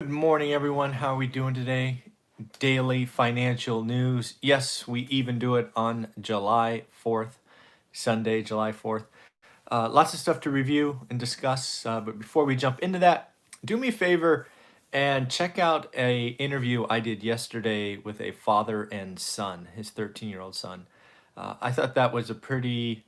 Good morning, everyone. How are we doing today? Daily financial news. Yes, we even do it on July 4th, Sunday, July 4th. Lots of stuff to review and discuss. But before we jump into that, do me a favor and check out a interview I did yesterday with a father and son, his 13-year-old son. I thought that was a pretty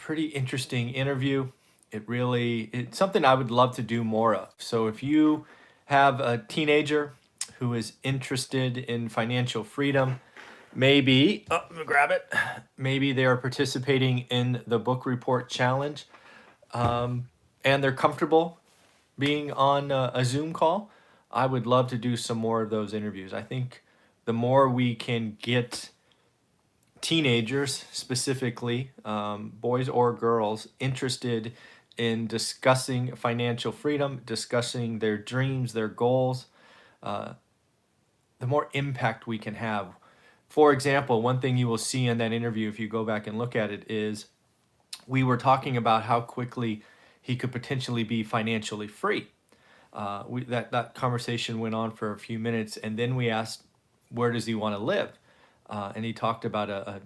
interesting interview. It's something I would love to do more of. So if you have a teenager who is interested in financial freedom, maybe, let me grab it. Maybe they are participating in the book report challenge, and they're comfortable being on a Zoom call. I would love to do some more of those interviews. I think the more we can get teenagers, specifically boys or girls, interested in discussing financial freedom, discussing their dreams, their goals, the more impact we can have. For example, one thing you will see in that interview, if you go back and look at it, is we were talking about how quickly he could potentially be financially free. That conversation went on for a few minutes, and then we asked, where does he want to live? And he talked about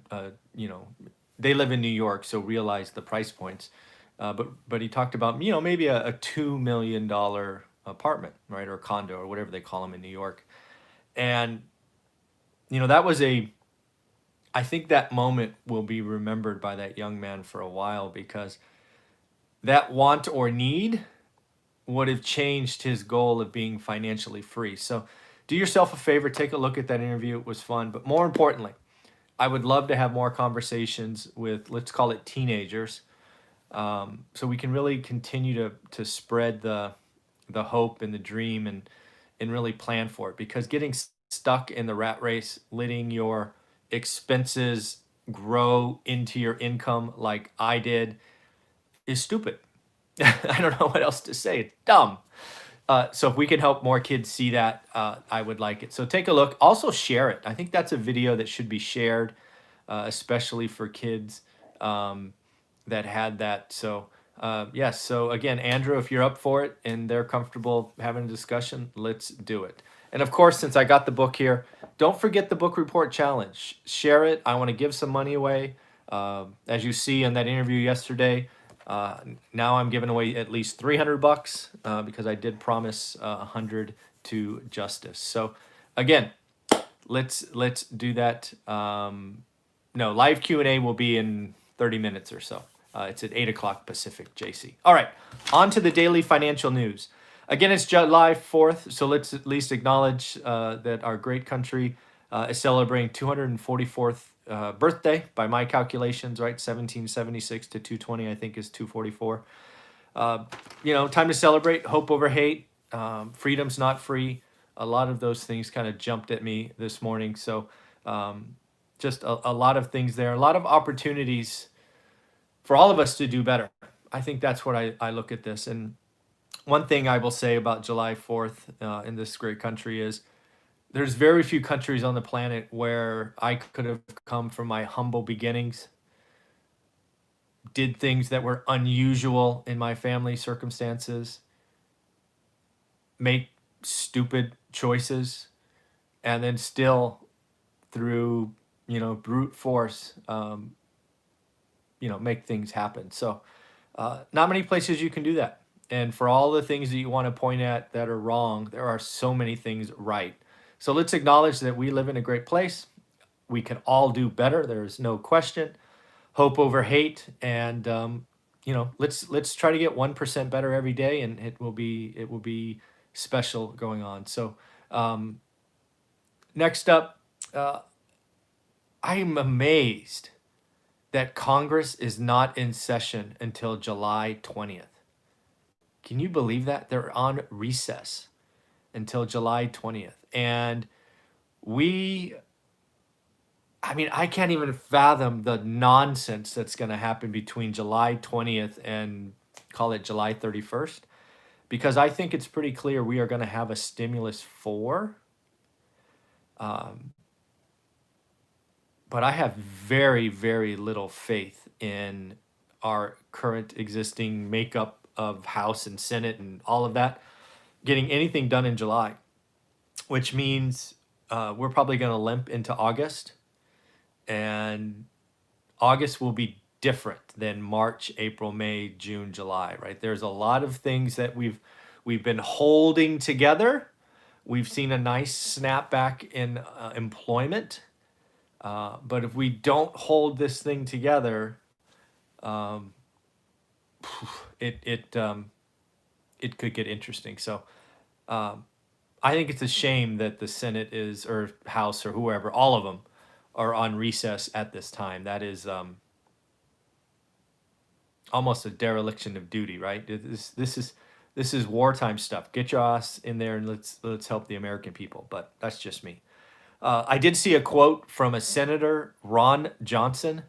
they live in New York, so realize the price points. But he talked about, maybe a $2 million apartment, right, or condo, or whatever they call them in New York. And that was I think that moment will be remembered by that young man for a while, because that want or need would have changed his goal of being financially free. So do yourself a favor, take a look at that interview. It was fun. But more importantly, I would love to have more conversations with, let's call it, teenagers, so we can really continue to spread the hope and the dream, and really plan for it. Because getting stuck in the rat race, letting your expenses grow into your income like I did, is stupid. I don't know what else to say. It's dumb. So if we can help more kids see that, I would like it. So take a look. Also share it. I think that's a video that should be shared, especially for kids that had that. So yes. So again, Andrew, if you're up for it and they're comfortable having a discussion, let's do it. And of course, since I got the book here, don't forget the book report challenge. Share it. I want to give some money away. As you see in that interview yesterday, now I'm giving away at least $300 because I did promise 100 to Justice. So again, let's do that. No, live Q&A will be in 30 minutes or so. It's at 8 o'clock Pacific, JC. All right, on to the daily financial news. Again, it's July 4th, so let's at least acknowledge that our great country is celebrating 244th birthday by my calculations, right? 1776 to 220, I think, is 244. Time to celebrate. Hope over hate. Freedom's not free. A lot of those things kind of jumped at me this morning. So just a lot of things there. A lot of opportunities for all of us to do better. I think that's what I look at this. And one thing I will say about July 4th in this great country is there's very few countries on the planet where I could have come from my humble beginnings, did things that were unusual in my family circumstances, make stupid choices, and then still, through brute force, make things happen. So not many places you can do that. And for all the things that you want to point at that are wrong, there are so many things right. So let's acknowledge that we live in a great place. We can all do better. There is no question. Hope over hate, and let's try to get 1% better every day, and it will be special going on. So next up, I'm amazed that Congress is not in session until July 20th. Can you believe that? They're on recess until July 20th. And I can't even fathom the nonsense that's going to happen between July 20th and, call it, July 31st, because I think it's pretty clear we are going to have a stimulus 4. But I have very, very little faith in our current existing makeup of House and Senate and all of that. getting anything done in July, which means we're probably going to limp into August, and August will be different than March, April, May, June, July, right? There's a lot of things that we've been holding together. We've seen a nice snapback in employment, but if we don't hold this thing together, um, it it it could get interesting. So um, I think it's a shame that the Senate is, or House or whoever, all of them are on recess at this time. That is almost a dereliction of duty, right? This is wartime stuff. Get your ass in there and let's help the American people. But that's just me. I did see a quote from a senator, Ron Johnson,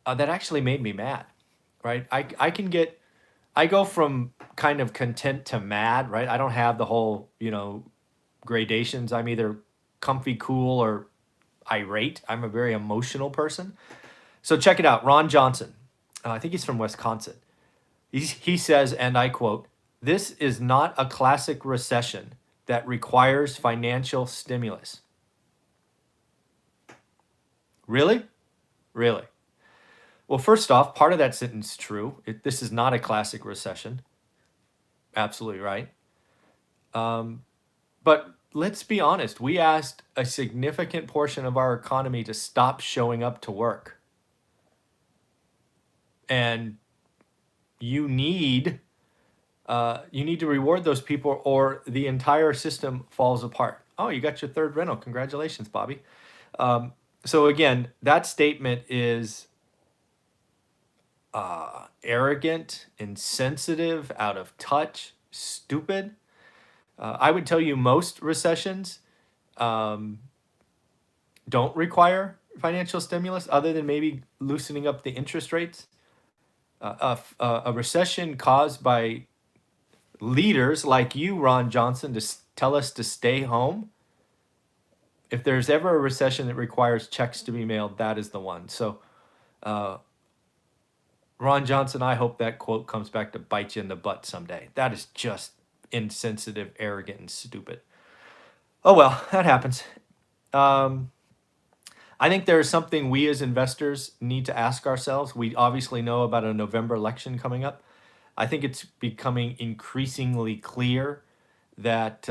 that actually made me mad. Right? I go from kind of content to mad. Right? I don't have the whole gradations. I'm either comfy, cool, or irate. I'm a very emotional person. So check it out. Ron Johnson. I think he's from Wisconsin. He says, and I quote, "This is not a classic recession that requires financial stimulus." Really? Really? Well, first off, part of that sentence is true. This is not a classic recession. Absolutely right. But let's be honest. We asked a significant portion of our economy to stop showing up to work. And you need to reward those people, or the entire system falls apart. Oh, you got your third rental. Congratulations, Bobby. So again, that statement is arrogant, insensitive, out of touch, stupid. I would tell you most recessions don't require financial stimulus, other than maybe loosening up the interest rates. A recession caused by leaders like you, Ron Johnson, to tell us to stay home. If there's ever a recession that requires checks to be mailed, that is the one. So, Ron Johnson, I hope that quote comes back to bite you in the butt someday. That is just insensitive, arrogant, and stupid. Oh well, that happens. I think there is something we as investors need to ask ourselves. We obviously know about a November election coming up. I think it's becoming increasingly clear that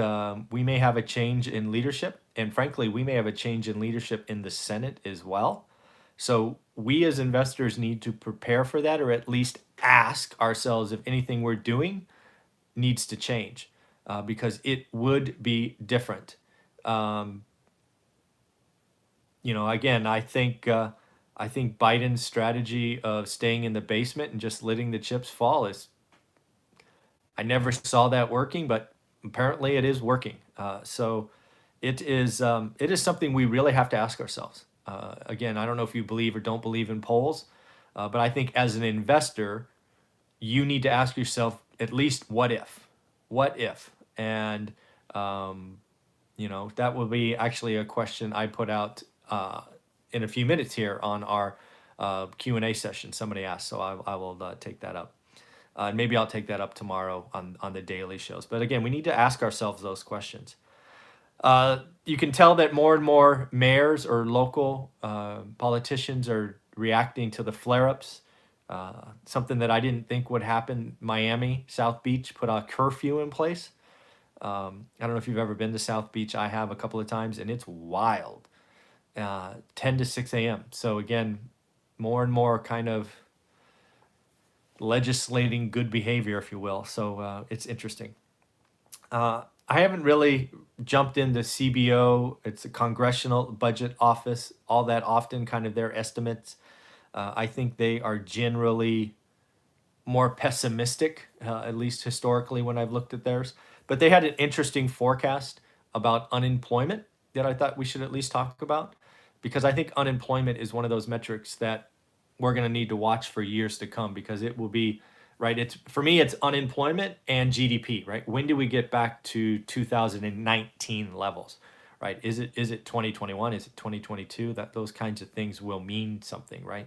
we may have a change in leadership. And frankly, we may have a change in leadership in the Senate as well. So we as investors need to prepare for that, or at least ask ourselves if anything we're doing needs to change, because it would be different. Again, I think Biden's strategy of staying in the basement and just letting the chips fall is. I never saw that working, but apparently it is working. So it is something we really have to ask ourselves. Again, I don't know if you believe or don't believe in polls, but I think as an investor, you need to ask yourself at least what if, and that will be actually a question I put out in a few minutes here on our Q&A session. Somebody asked, so I will take that up. Maybe I'll take that up tomorrow on the daily shows. But again, we need to ask ourselves those questions. You can tell that more and more mayors or local politicians are reacting to the flare-ups. Something that I didn't think would happen. Miami, South Beach put a curfew in place. I don't know if you've ever been to South Beach. I have a couple of times, and it's wild. 10 to 6 a.m. So again, more and more kind of legislating good behavior, if you will. So it's interesting. I haven't really jumped into CBO. It's a Congressional Budget Office all that often, kind of their estimates. I think they are generally more pessimistic, at least historically when I've looked at theirs. But they had an interesting forecast about unemployment that I thought we should at least talk about, because I think unemployment is one of those metrics that we're going to need to watch for years to come, because it will be, right, for me it's unemployment and GDP, right? When do we get back to 2019 levels, right? Is it 2021? Is it 2022? That those kinds of things will mean something, right?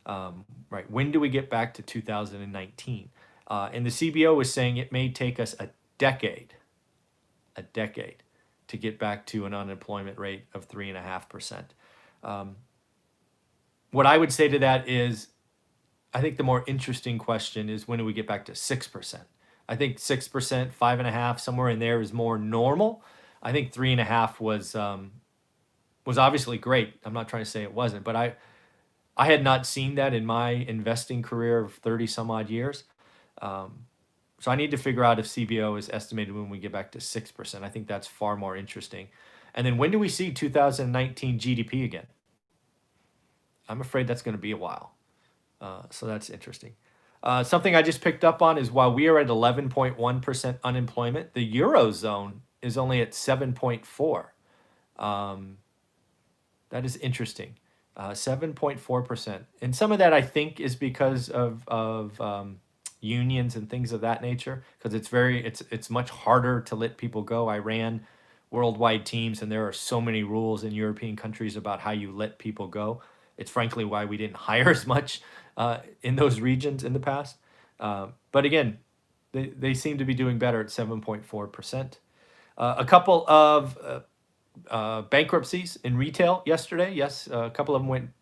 Right. When do we get back to 2019? And the CBO was saying it may take us decade, to get back to an unemployment rate of 3.5%. What I would say to that is, I think the more interesting question is, when do we get back to 6%? I think 6%, 5.5%, somewhere in there is more normal. I think 3.5% was obviously great. I'm not trying to say it wasn't, but I had not seen that in my investing career of 30 some odd years. So I need to figure out if CBO is estimated when we get back to 6%. I think that's far more interesting. And then when do we see 2019 GDP again? I'm afraid that's going to be a while. So that's interesting. Something I just picked up on is, while we are at 11.1% unemployment, the Eurozone is only at 7.4%. That is interesting. 7.4%. And some of that, I think, is because of unions and things of that nature, because it's much harder to let people go. I ran worldwide teams, and there are so many rules in European countries about how you let people go. It's frankly why we didn't hire as much in those regions in the past. But again, they seem to be doing better at 7.4%. A couple of bankruptcies in retail yesterday. Yes, a couple of them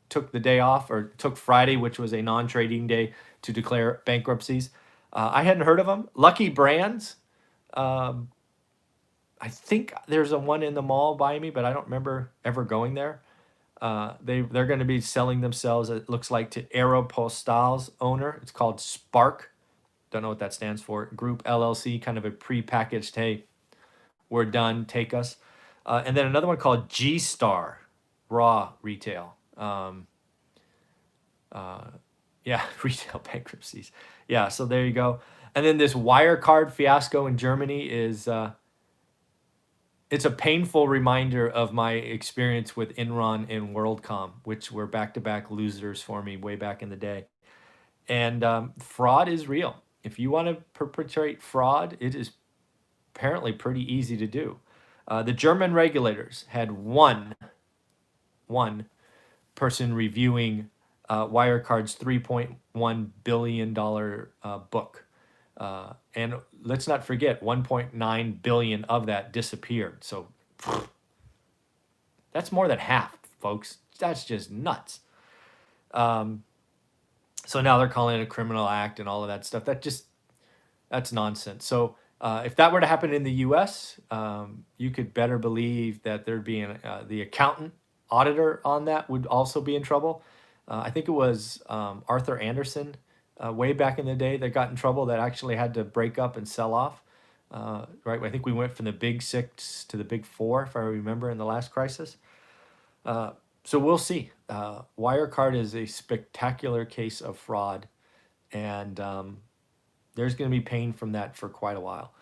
took the day off, or took Friday, which was a non-trading day, to declare bankruptcies. I hadn't heard of them. Lucky Brands. I think there's a one in the mall by me, but I don't remember ever going there. They're going to be selling themselves, it looks like, to Aeropostale's owner. It's called Spark. Don't know what that stands for. Group LLC, kind of a prepackaged, hey, we're done, take us. And then another one called G-Star, Raw Retail. Yeah, retail bankruptcies. Yeah, so there you go. And then this Wirecard fiasco in Germany is, it's a painful reminder of my experience with Enron and WorldCom, which were back-to-back losers for me way back in the day. And fraud is real. If you want to perpetrate fraud, it is apparently pretty easy to do. The German regulators had one person reviewing Wirecard's $3.1 billion book. And let's not forget, 1.9 billion of that disappeared. So that's more than half, folks. That's just nuts. So now they're calling it a criminal act and all of that stuff. That's nonsense. So if that were to happen in the U.S., you could better believe that there'd be the accountant auditor on that would also be in trouble. I think it was Arthur Anderson way back in the day that got in trouble, that actually had to break up and sell off. Right? I think we went from the big six to the big four, if I remember, in the last crisis. So we'll see. Wirecard is a spectacular case of fraud, and there's going to be pain from that for quite a while.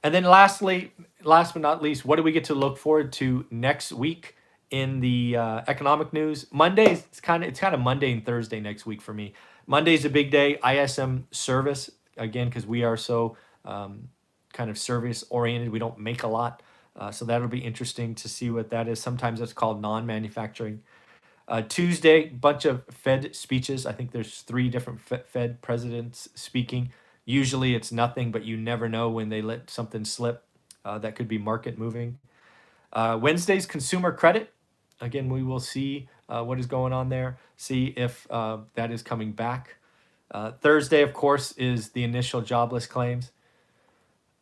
And then lastly, last but not least, what do we get to look forward to next week in the economic news? Monday, it's kind of Monday and Thursday next week for me. Monday's a big day. ISM service, again, because we are so kind of service oriented. We don't make a lot. So that'll be interesting to see what that is. Sometimes it's called non-manufacturing. Tuesday, bunch of Fed speeches. I think there's 3 different Fed presidents speaking. Usually it's nothing, but you never know when they let something slip. That could be market moving. Wednesday's consumer credit. Again, we will see what is going on there, see if that is coming back. Thursday, of course, is the initial jobless claims.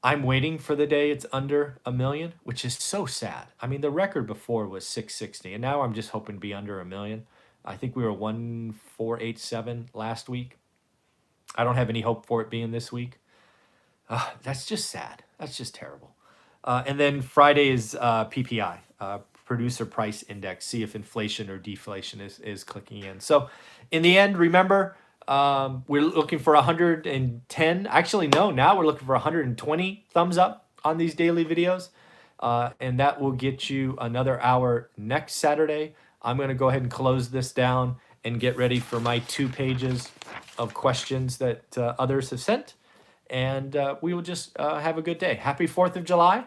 I'm waiting for the day it's under 1 million, which is so sad. I mean, the record before was 660, and now I'm just hoping to be under 1 million. I think we were 1,487 last week. I don't have any hope for it being this week. That's just sad. That's just terrible. And then Friday is PPI, Producer Price Index, see if inflation or deflation is clicking in. So in the end, remember, we're looking for 110. Actually, no, now we're looking for 120 thumbs up on these daily videos. And that will get you another hour next Saturday. I'm going to go ahead and close this down and get ready for my 2 pages of questions that others have sent. And we will just have a good day. Happy 4th of July.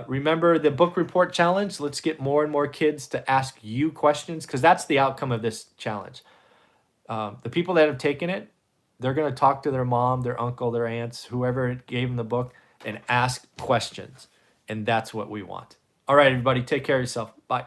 Remember the book report challenge. Let's get more and more kids to ask you questions, because that's the outcome of this challenge. The people that have taken it, they're going to talk to their mom, their uncle, their aunts, whoever gave them the book, and ask questions. And that's what we want. All right, everybody, take care of yourself. Bye.